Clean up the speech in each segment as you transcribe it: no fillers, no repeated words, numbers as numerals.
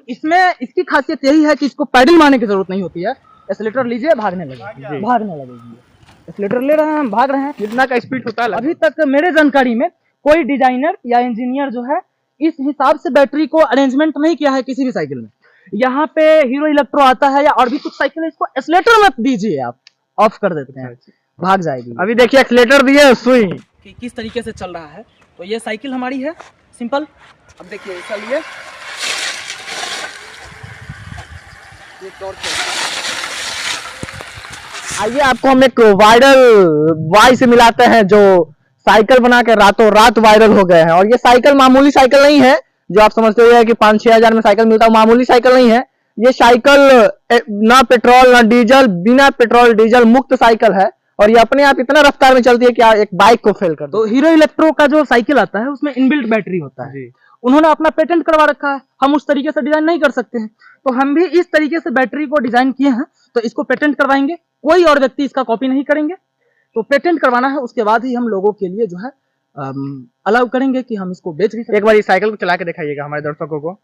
इसमें इसकी खासियत यही है कि इसको पैडल मारने की जरूरत नहीं होती है। एक्सीलेटर लीजिए, भागने लगेगी, भागने लगेगी। एक्सीलेटर ले रहे हैं हम, भाग रहे हैं। कितना का स्पीड होता है अभी तक मेरे जानकारी में कोई डिजाइनर या इंजीनियर जो है इस हिसाब से बैटरी को अरेंजमेंट नहीं किया है किसी भी साइकिल में। यहाँ पे हीरो इलेक्ट्रो आता है या और भी कुछ साइकिल है, इसको एक्सीलेटर मत दीजिए, आप ऑफ कर देते हैं, भाग जाएगी। अभी देखिए एक्सीलेटर दिए सुई कि किस तरीके से चल रहा है। तो ये साइकिल हमारी है सिंपल। अब देखिए चलिए, ये टॉर्च आइए आपको हम एक वायरल बॉय से मिलाते हैं जो साइकिल बना के रातों रात वायरल हो गए हैं। और ये साइकिल मामूली साइकिल नहीं है जो आप समझते हो कि 5-6 हजार में साइकिल मिलता है, मामूली साइकिल नहीं है। ये साइकिल ना पेट्रोल ना डीजल, बिना पेट्रोल डीजल मुक्त साइकिल है और ये अपने आप इतना रफ्तार में चलती है कि एक बाइक को फेल कर दो। तो हीरो इलेक्ट्रो का जो साइकिल आता है उसमें इनबिल्ट बैटरी होता है। उन्होंने अपना पेटेंट करवा रखा है, हम उस तरीके से डिजाइन नहीं कर सकते हैं। तो हम भी इस तरीके से बैटरी को डिजाइन किए हैं, तो इसको पेटेंट करवाएंगे, कोई और व्यक्ति इसका कॉपी नहीं करेंगे। तो पेटेंट करवाना है, उसके बाद ही हम लोगों के लिए जो है अलाउ करेंगे कि हम इसको बेच भी सकते। एक बार इस साइकिल को चला के दिखाइएगा हमारे दर्शकों को।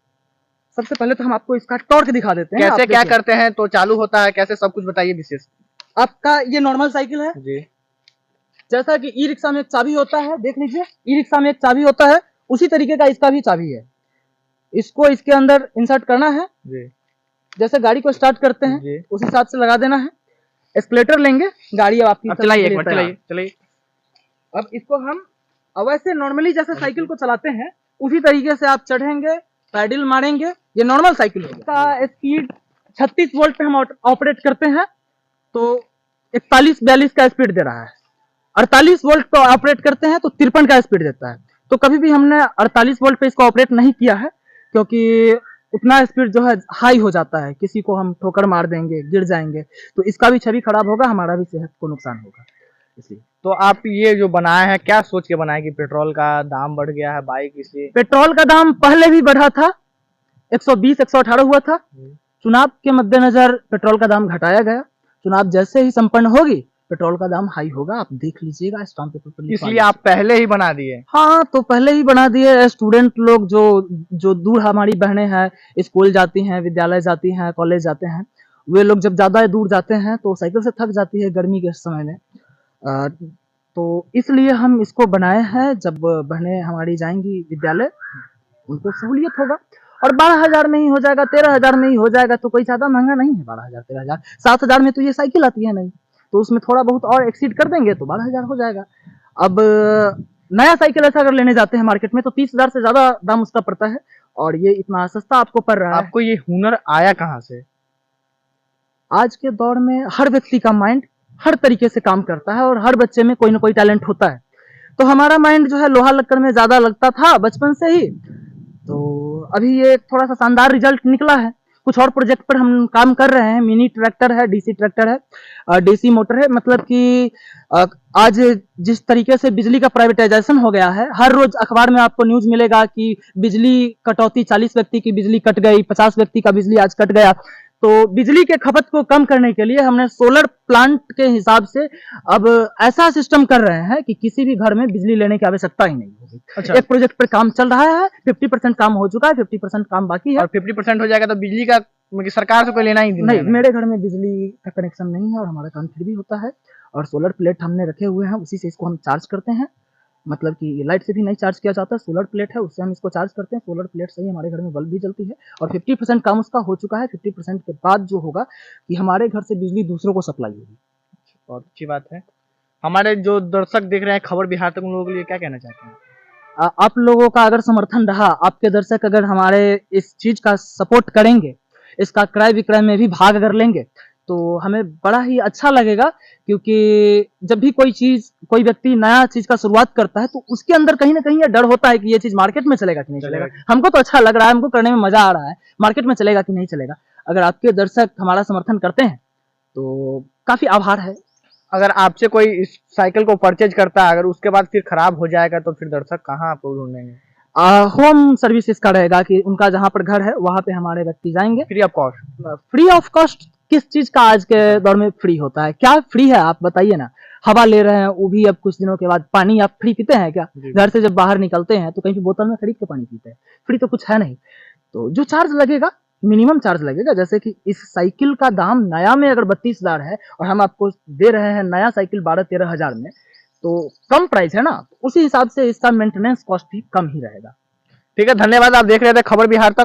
सबसे पहले तो हम आपको इसका टॉर्क दिखा देते हैं, कैसे क्या करते हैं, तो चालू होता है कैसे, सब कुछ बताइए विशेष। आपका ये नॉर्मल साइकिल है जी, जैसा कि ई रिक्शा में एक चाबी होता है, देख लीजिए ई रिक्शा में एक चाबी होता है, उसी तरीके का इसका भी चाबी है। इसको इसके अंदर इंसर्ट करना है जी। जैसे गाड़ी को स्टार्ट करते हैं उस हिसाब से लगा देना है। एस्केलेटर लेंगे, गाड़ी अब आपकी चलाइए एक बार, चलाइए। अब इसको हम वैसे नॉर्मली जैसे साइकिल को चलाते हैं उसी तरीके से आप चढ़ेंगे, पैडल मारेंगे, ये नॉर्मल साइकिल होगा। इसका स्पीड 36 वोल्ट पे हम ऑपरेट करते हैं, तो 41-42 का स्पीड दे रहा है। 48 वोल्ट पे ऑपरेट करते हैं तो 53 का स्पीड देता है। तो कभी भी हमने 48 वोल्ट पे इसको ऑपरेट नहीं किया है क्योंकि उतना स्पीड जो है हाई हो जाता है, किसी को हम ठोकर मार देंगे, गिर जाएंगे, तो इसका भी छवि खराब होगा, हमारा भी सेहत को नुकसान होगा। इसलिए तो आप ये जो बनाए हैं क्या सोच के बनाए कि पेट्रोल का दाम बढ़ गया है बाइक इसलिए? पेट्रोल का दाम पहले भी बढ़ा था, 120-118 हुआ था। चुनाव के मद्देनजर पेट्रोल का दाम घटाया गया। चुनाव जैसे ही संपन्न होगी पेट्रोल का दाम हाई होगा, आप देख लीजिएगा स्टाम्प पेपर पर। इसलिए आप पहले ही बना दिए? हाँ, तो पहले ही बना दिए। स्टूडेंट लोग जो दूर हमारी बहनें हैं, स्कूल जाती हैं, विद्यालय जाती हैं, कॉलेज जाते हैं, वे लोग जब ज्यादा दूर जाते हैं तो साइकिल से थक जाती है गर्मी के समय में। तो इसलिए हम इसको बनाए हैं, जब बहनें हमारी जाएंगी विद्यालय उनको सहूलियत होगा। और 12,000 में ही हो जाएगा, 13,000 में ही हो जाएगा, तो कोई ज्यादा महंगा नहीं है। 12,000, 13,000, 7,000 में तो ये साइकिल आती है नहीं, तो उसमें थोड़ा बहुत और एक्सीड कर देंगे तो 12,000 हो जाएगा। अब नया साइकिल ऐसा अगर लेने जाते हैं मार्केट में तो 30,000 से ज्यादा दाम उसका पड़ता है, और ये इतना सस्ता आपको पड़ रहा है। आपको ये हुनर आया कहाँ से? आज के दौर में हर व्यक्ति का माइंड हर तरीके से काम करता है और हर बच्चे में कोई ना कोई टैलेंट होता है। तो हमारा माइंड जो है लोहा लक्कड़ में ज्यादा लगता था बचपन से ही, तो अभी ये थोड़ा सा शानदार रिजल्ट निकला है। कुछ और प्रोजेक्ट पर हम काम कर रहे हैं। मिनी ट्रैक्टर है, डीसी ट्रैक्टर है, डीसी मोटर है। मतलब कि आज जिस तरीके से बिजली का प्राइवेटाइजेशन हो गया है, हर रोज अखबार में आपको न्यूज मिलेगा कि बिजली कटौती, 40 व्यक्ति की बिजली कट गई, 50 व्यक्ति का बिजली आज कट गया। तो बिजली के खपत को कम करने के लिए हमने सोलर प्लांट के हिसाब से अब ऐसा सिस्टम कर रहे हैं कि किसी भी घर में बिजली लेने की आवश्यकता ही नहीं होगी। अच्छा। एक प्रोजेक्ट पर काम चल रहा है, 50% काम हो चुका है, 50% काम बाकी है। और 50% हो जाएगा तो बिजली का सरकार से कोई लेना ही नहीं। मेरे घर में बिजली का कनेक्शन नहीं है और हमारा काम फिर भी होता है। और सोलर प्लेट हमने रखे हुए हैं, उसी से इसको हम चार्ज करते हैं। मतलब कि लाइट से भी नहीं चार्ज किया जाता, सोलर प्लेट है उससे हम इसको चार्ज करते हैं। सोलर प्लेट से ही हमारे घर में बल्ब भी जलती है। और 50% काम उसका हो चुका है। 50% के बाद जो होगा कि हमारे घर से बिजली दूसरों को सप्लाई होगी। बहुत अच्छी बात है। हमारे जो दर्शक देख रहे हैं खबर बिहार तक, उन लोगों के लिए क्या कहना चाहते हैं? आप लोगों का अगर समर्थन रहा, आपके दर्शक अगर हमारे इस चीज का सपोर्ट करेंगे, इसका क्रय विक्रय में भी भाग अगर लेंगे तो हमें बड़ा ही अच्छा लगेगा। क्योंकि जब भी कोई व्यक्ति नया चीज का शुरुआत करता है तो उसके अंदर कहीं ना कहीं ये डर होता है कि ये चीज मार्केट में चलेगा कि नहीं चलेगा। हमको तो अच्छा लग रहा है, हमको करने में मजा आ रहा है, मार्केट में चलेगा कि नहीं चलेगा। अगर आपके दर्शक हमारा समर्थन करते हैं तो काफी आभार है। अगर आपसे कोई इस साइकिल को परचेज करता है, अगर उसके बाद फिर खराब हो जाएगा तो फिर दर्शक कहाँ आपको ढूंढेंगे? होम सर्विस इसका रहेगा कि उनका जहाँ पर घर है वहां पे हमारे व्यक्ति जाएंगे free of cost. Free of cost किस चीज का आज के दौर में फ्री होता है? क्या फ्री है आप बताइए ना। हवा ले रहे हैं वो भी अब कुछ दिनों के बाद। पानी आप फ्री पीते हैं क्या? घर से जब बाहर निकलते हैं तो कहीं भी बोतल में खरीद के पानी पीते हैं, फ्री तो कुछ है नहीं। तो जो चार्ज लगेगा मिनिमम चार्ज लगेगा। जैसे कि इस साइकिल का दाम नया में अगर 32,000 है और हम आपको दे रहे हैं नया साइकिल 12-13 हजार में, तो कम प्राइस है ना, उसी हिसाब से इसका मेंटेनेंस कॉस्ट भी कम ही रहेगा। ठीक है, धन्यवाद। आप देख रहे थे खबर बिहार तक।